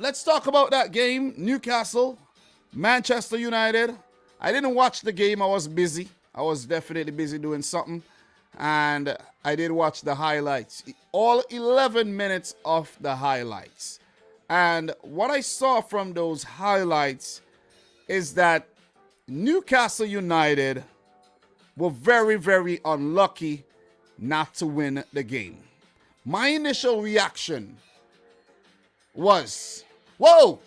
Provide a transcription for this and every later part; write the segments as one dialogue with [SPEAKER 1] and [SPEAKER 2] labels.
[SPEAKER 1] let's talk about that game. Newcastle, Manchester United. I didn't watch the game. I was busy. I was definitely busy doing something. And I did watch the highlights. All 11 minutes of the highlights. And what I saw from those highlights is that Newcastle United were very, very unlucky not to win the game. My initial reaction was, whoa,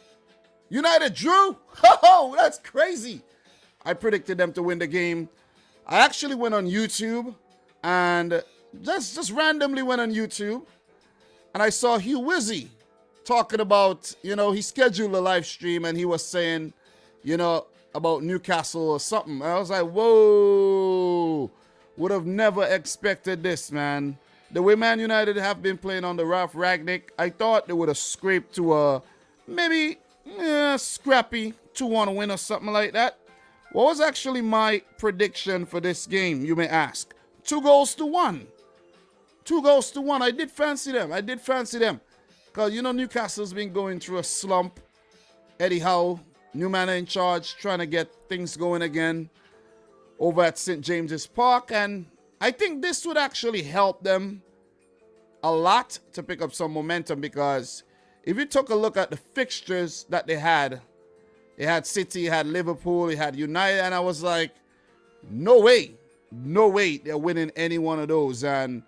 [SPEAKER 1] United drew? Oh, that's crazy. I predicted them to win the game. I actually went on YouTube and just randomly went on YouTube and I saw Hugh Wizzy talking about, he scheduled a live stream and he was saying, about Newcastle or something. I was like, whoa, would have never expected this, man. The way Man United have been playing on the Ralph Ragnick, I thought they would have scraped to a maybe scrappy 2-1 win or something like that. What was actually my prediction for this game, you may ask? 2-1. 2-1. I did fancy them. Because, Newcastle's been going through a slump. Eddie Howe, new man in charge, trying to get things going again over at St. James's Park. And I think this would actually help them a lot to pick up some momentum, because if you took a look at the fixtures that they had City, had Liverpool, they had United, and I was like, no way they're winning any one of those. And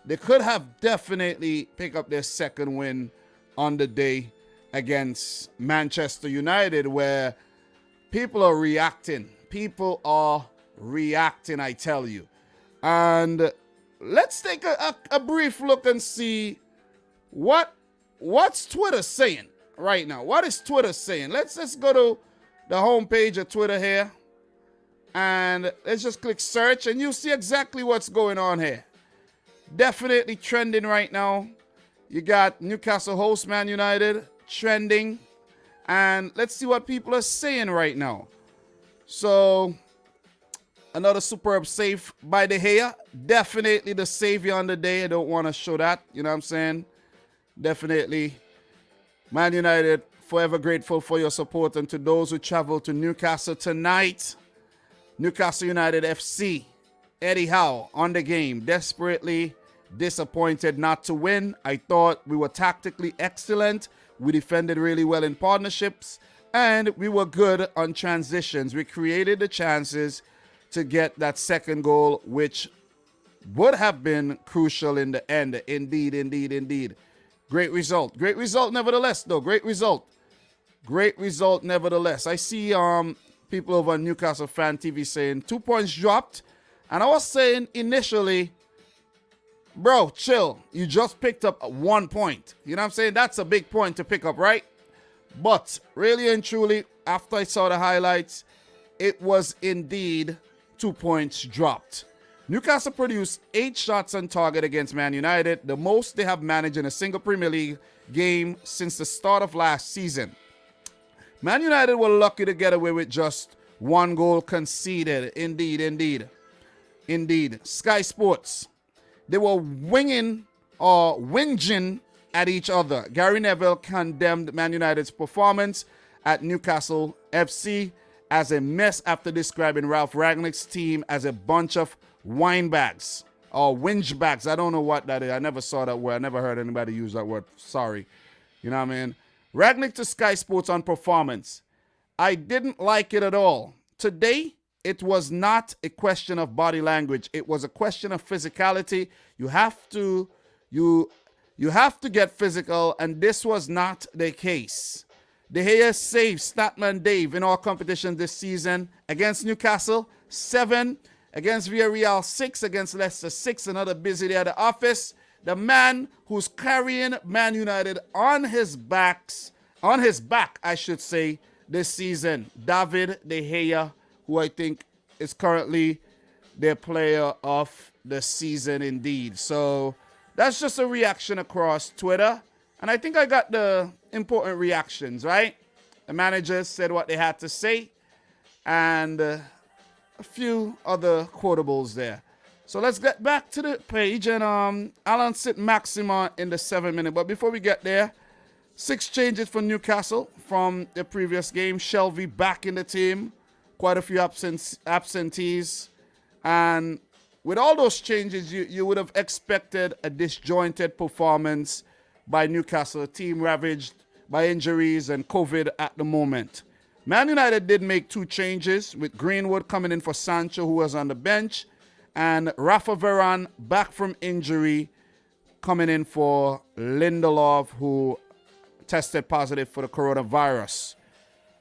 [SPEAKER 1] they could have definitely picked up their second win on the day against Manchester United, where people are reacting. I tell you. And let's take a brief look and see what's Twitter saying right now. What is Twitter saying? Let's go to the homepage of Twitter here. And let's just click search and you'll see exactly what's going on here. Definitely trending right now. You got Newcastle host Man United trending. And let's see what people are saying right now. So, another superb save by De Gea. Definitely the savior on the day. I don't want to show that. You know what I'm saying? Definitely. Man United, forever grateful for your support. And to those who travel to Newcastle tonight, Newcastle United FC, Eddie Howe on the game. Desperately disappointed not to win. I thought we were tactically excellent. We defended really well in partnerships. And we were good on transitions. We created the chances to get that second goal, which would have been crucial in the end. Indeed. Great result. Great result nevertheless, though. Great result nevertheless. I see people over on Newcastle Fan TV saying 2 points dropped. And I was saying initially, bro, chill. You just picked up 1 point. You know what I'm saying? That's a big point to pick up, right? But really and truly, after I saw the highlights, it was indeed 2 points dropped. Newcastle produced 8 shots on target against Man United, the most they have managed in a single Premier League game since the start of last season. Man United were lucky to get away with just 1 goal conceded. Indeed. Sky Sports, they were whinging at each other. Gary Neville condemned Man United's performance at Newcastle FC as a mess after describing Ralph Ragnick's team as a bunch of winebags or whingebags. I don't know what that is. I never saw that word. I never heard anybody use that word. Sorry. You know what I mean? Ragnick to Sky Sports on performance. I didn't like it at all. Today, it was not a question of body language. It was a question of physicality. You have to get physical, and this was not the case. De Gea saved Statman Dave in all competitions this season. Against Newcastle, 7. Against Villarreal, 6. Against Leicester, 6. Another busy day at the office. The man who's carrying Man United on his back, I should say, this season, David De Gea, who I think is currently their player of the season indeed. So that's just a reaction across Twitter. And I think I got the important reactions, right? The managers said what they had to say. And a few other quotables there. So let's get back to the page. And Alan sit Maxima in the 7 minute. But before we get there, 6 changes for Newcastle from the previous game. Shelby back in the team. Quite a few absentees. And with all those changes, you would have expected a disjointed performance by Newcastle, a team ravaged by injuries and COVID at the moment. Man United did make 2 changes, with Greenwood coming in for Sancho, who was on the bench, and Rafa Varane, back from injury, coming in for Lindelof, who tested positive for the coronavirus.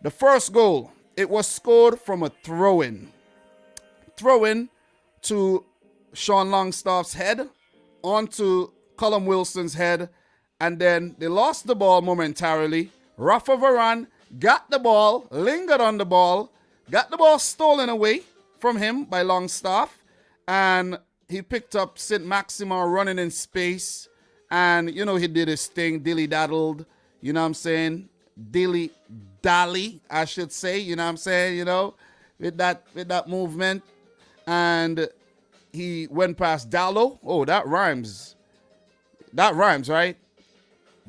[SPEAKER 1] The first goal, it was scored from a throw-in. Throw-in to Sean Longstaff's head, onto Callum Wilson's head, and then they lost the ball momentarily. Rafa Varane got the ball, lingered on the ball, got the ball stolen away from him by Longstaff, and he picked up St. Maximin running in space, and, he did his thing, dilly-daddled, you know what I'm saying? Dilly-dally, I should say, you know what I'm saying, with that movement, and he went past Dallo. Oh, that rhymes. That rhymes, right?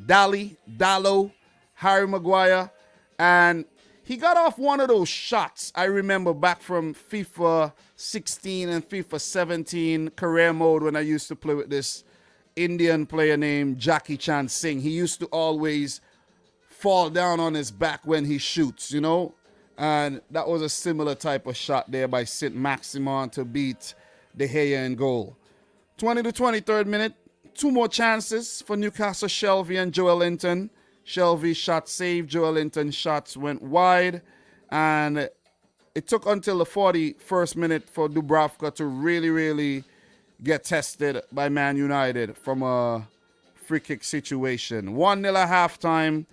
[SPEAKER 1] Dally, Dallo, Harry Maguire, and he got off one of those shots I remember back from FIFA 16 and FIFA 17 career mode when I used to play with this Indian player named Jackie Chan Singh. He used to always fall down on his back when he shoots, and that was a similar type of shot there by St. Maximin to beat De Gea in goal. 20 to 23rd minute, 2 more chances for Newcastle, Shelby and Joel Linton. Shelby shot saved, Joel Linton's shots went wide, and it took until the 41st minute for Dubravka to really get tested by Man United from a free kick situation. 1-0 at halftime,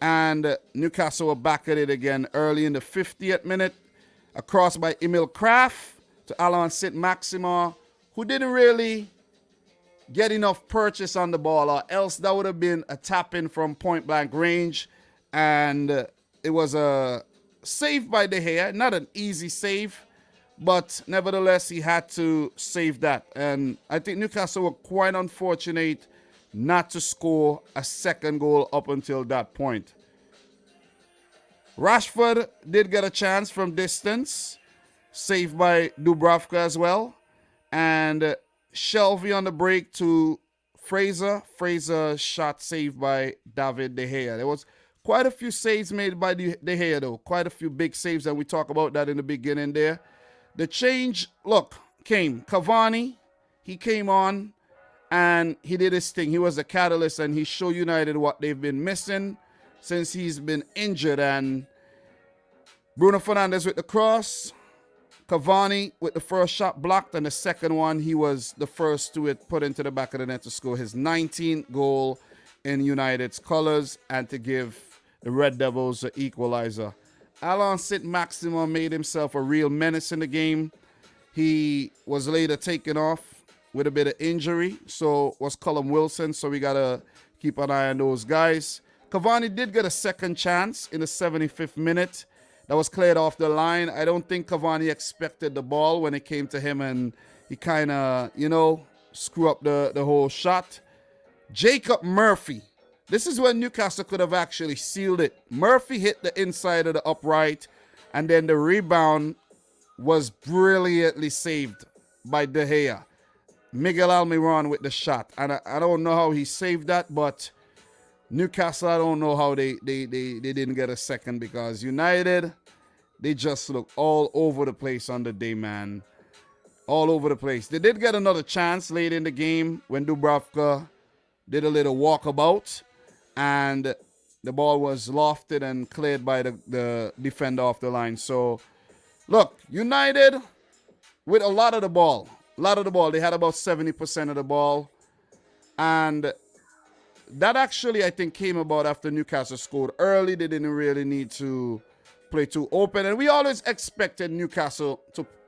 [SPEAKER 1] and Newcastle were back at it again early in the 50th minute. A cross by Emil Kraft to Alain Saint-Maximin, who didn't really get enough purchase on the ball, or else that would have been a tap-in from point-blank range, and it was a save by De Gea. Not an easy save, but nevertheless, he had to save that. And I think Newcastle were quite unfortunate not to score a second goal up until that point. Rashford did get a chance from distance, saved by Dubravka as well, and Shelby on the break to Fraser. Fraser shot saved by David De Gea. There was quite a few saves made by De Gea, though. Quite a few big saves, and we talk about that in the beginning there. The change, came. Cavani, he came on, and he did his thing. He was a catalyst, and he showed United what they've been missing since he's been injured. And Bruno Fernandes with the cross, Cavani with the first shot blocked, and the second one, he was the first to put into the back of the net to score his 19th goal in United's colors and to give the Red Devils the equalizer. Alain Saint-Maximin made himself a real menace in the game. He was later taken off with a bit of injury, so was Callum Wilson, so we got to keep an eye on those guys. Cavani did get a second chance in the 75th minute. That was cleared off the line. I don't think Cavani expected the ball when it came to him, and he kind of, screw up the whole shot. Jacob Murphy. This is when Newcastle could have actually sealed it. Murphy hit the inside of the upright, and then the rebound was brilliantly saved by De Gea. Miguel Almiron with the shot. And I don't know how he saved that, but Newcastle, I don't know how they didn't get a second, because United, they just look all over the place on the day, man. All over the place. They did get another chance late in the game when Dubravka did a little walkabout, and the ball was lofted and cleared by the defender off the line. So, look, United with a lot of the ball. They had about 70% of the ball, and that actually, I think, came about after Newcastle scored early. They didn't really need to play too open. And we always expected Newcastle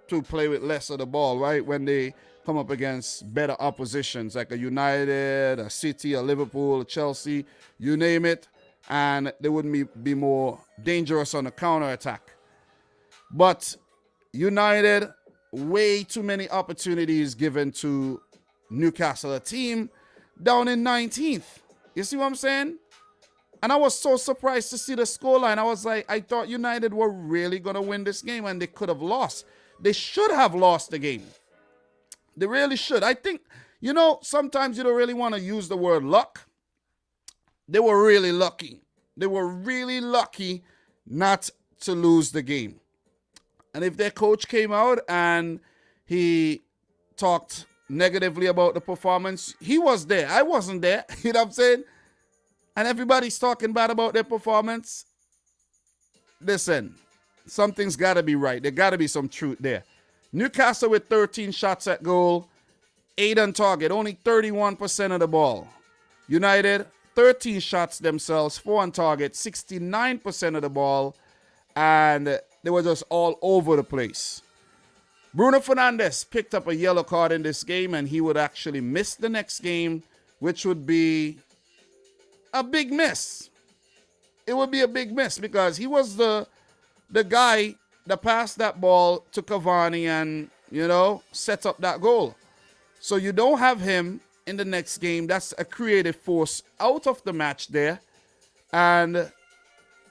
[SPEAKER 1] to play with less of the ball, right? When they come up against better oppositions, like a United, a City, a Liverpool, a Chelsea, you name it. And they wouldn't be more dangerous on the counter-attack. But United, way too many opportunities given to Newcastle, a team down in 19th. You see what I'm saying? And I was so surprised to see the scoreline. I was like, I thought United were really going to win this game and they could have lost. They should have lost the game. They really should. I think, sometimes you don't really want to use the word luck. They were really lucky. They were really lucky not to lose the game. And if their coach came out and he talked negatively about the performance, he was there. I wasn't there. You know what I'm saying? And everybody's talking bad about their performance. Listen, something's got to be right. There got to be some truth there. Newcastle with 13 shots at goal, 8 on target, only 31% of the ball. United, 13 shots themselves, 4 on target, 69% of the ball, and they were just all over the place. Bruno Fernandes picked up a yellow card in this game, and he would actually miss the next game, which would be a big miss. It would be a big miss because he was the guy that passed that ball to Cavani and, set up that goal. So you don't have him in the next game. That's a creative force out of the match there. And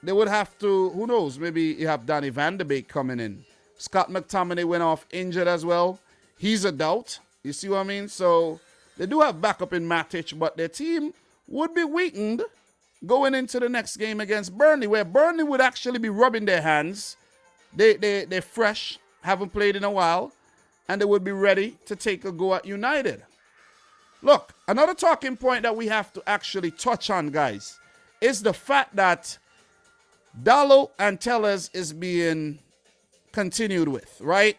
[SPEAKER 1] they would have to, who knows, maybe you have Danny Van de Beek coming in. Scott McTominay went off injured as well. He's a doubt. You see what I mean? So they do have backup in Matic, but their team would be weakened going into the next game against Burnley, where Burnley would actually be rubbing their hands. They're fresh, haven't played in a while, and they would be ready to take a go at United. Look, another talking point that we have to actually touch on, guys, is the fact that Dalot and Tellez is being continued with, right?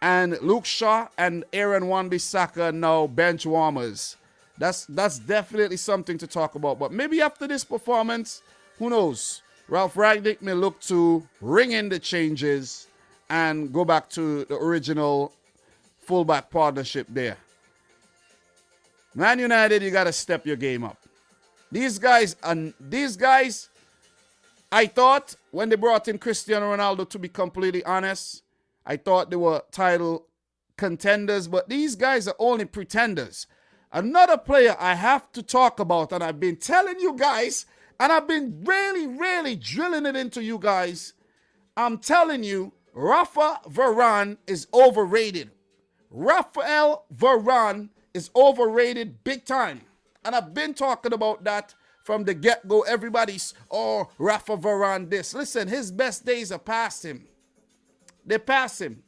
[SPEAKER 1] And Luke Shaw and Aaron Wan-Bissaka now bench warmers. That's definitely something to talk about. But maybe after this performance, who knows? Ralph Rangnick may look to ring in the changes and go back to the original fullback partnership there. Man United, you got to step your game up. These guys, I thought when they brought in Cristiano Ronaldo, to be completely honest, I thought they were title contenders, but these guys are only pretenders. Another player I have to talk about, and I've been telling you guys, and I've been really, really drilling it into you guys. I'm telling you, Rafa Varane is overrated. Rafael Varane is overrated big time. And I've been talking about that from the get-go. Everybody's, Rafa Varane this. Listen, his best days are past him. They pass him.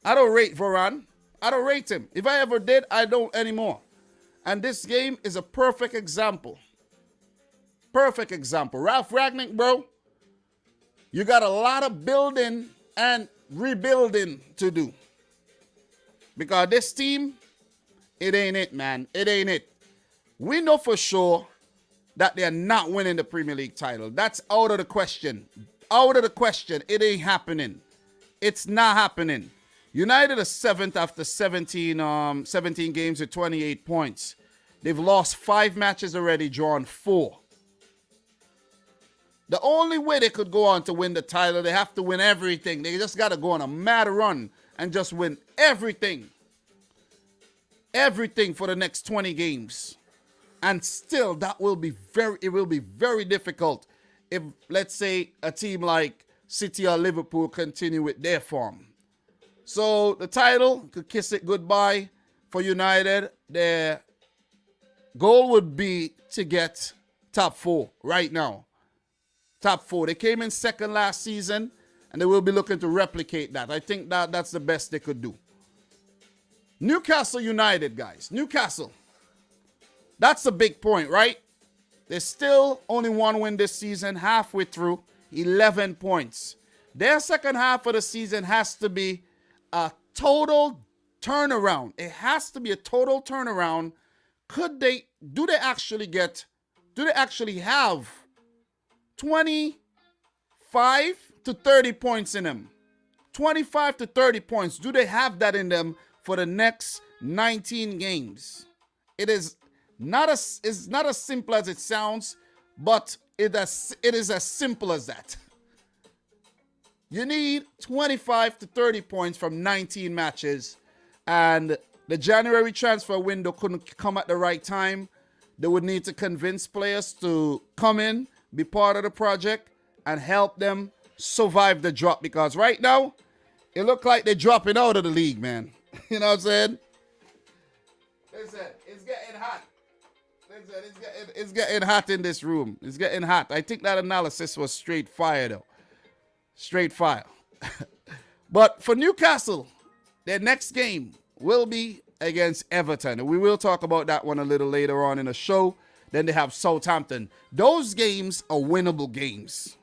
[SPEAKER 1] I don't rate Varane. I don't rate him. If I ever did, I don't anymore. And this game is a perfect example. Perfect example. Ralph Rangnick, bro, you got a lot of building and rebuilding to do. Because this team, it ain't it, man. It ain't it. We know for sure that they're not winning the Premier League title. That's out of the question. Out of the question. It ain't happening. It's not happening. United are 7th after 17 games with 28 points. They've lost 5 matches already, drawn 4. The only way they could go on to win the title, they have to win everything. They just got to go on a mad run and just win everything. Everything for the next 20 games. And still, it will be very difficult if, let's say, a team like City or Liverpool continue with their form. So the title could kiss it goodbye for United. Their goal would be to get top 4 right now. Top 4. They came in second last season, and they will be looking to replicate that. I think that's the best they could do. Newcastle United, guys. Newcastle. That's a big point, right? There's still only 1 win this season, halfway through, 11 points. Their second half of the season has to be a total turnaround. It has to be a total turnaround. Do they actually have 25 to 30 points in them? 25 to 30 points. Do they have that in them for the next 19 games? It's not as simple as it sounds, but it is as simple as that. You need 25 to 30 points from 19 matches, and the January transfer window couldn't come at the right time. they would need to convince players to come in, be part of the project, and help them survive the drop. Because right now, it looks like they're dropping out of the league, man. You know what I'm saying? Listen, it's getting hot. Listen, it's getting hot in this room. It's getting hot. I think that analysis was straight fire, though. Straight fire. But for Newcastle, their next game will be against Everton. And we will talk about that one a little later on in the show. Then they have Southampton. Those games are winnable games.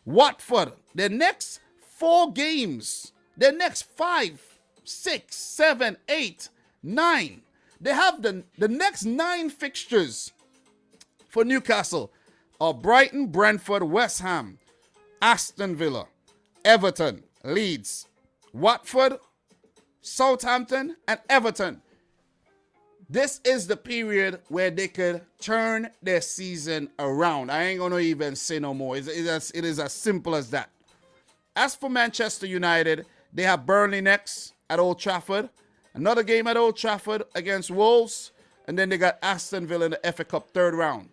[SPEAKER 1] Watford, their next 4 games, their next 5, 6, 7, 8, 9. They have the next 9 fixtures for Newcastle are Brighton, Brentford, West Ham, Aston Villa, Everton, Leeds, Watford, Southampton, and Everton. This is the period where they could turn their season around. I ain't going to even say no more. It is as simple as that. As for Manchester United, they have Burnley next at Old Trafford. Another game at Old Trafford against Wolves. And then they got Aston Villa in the FA Cup 3rd round.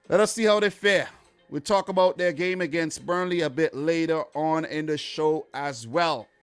[SPEAKER 1] Let us see how they fare. We'll talk about their game against Burnley a bit later on in the show as well.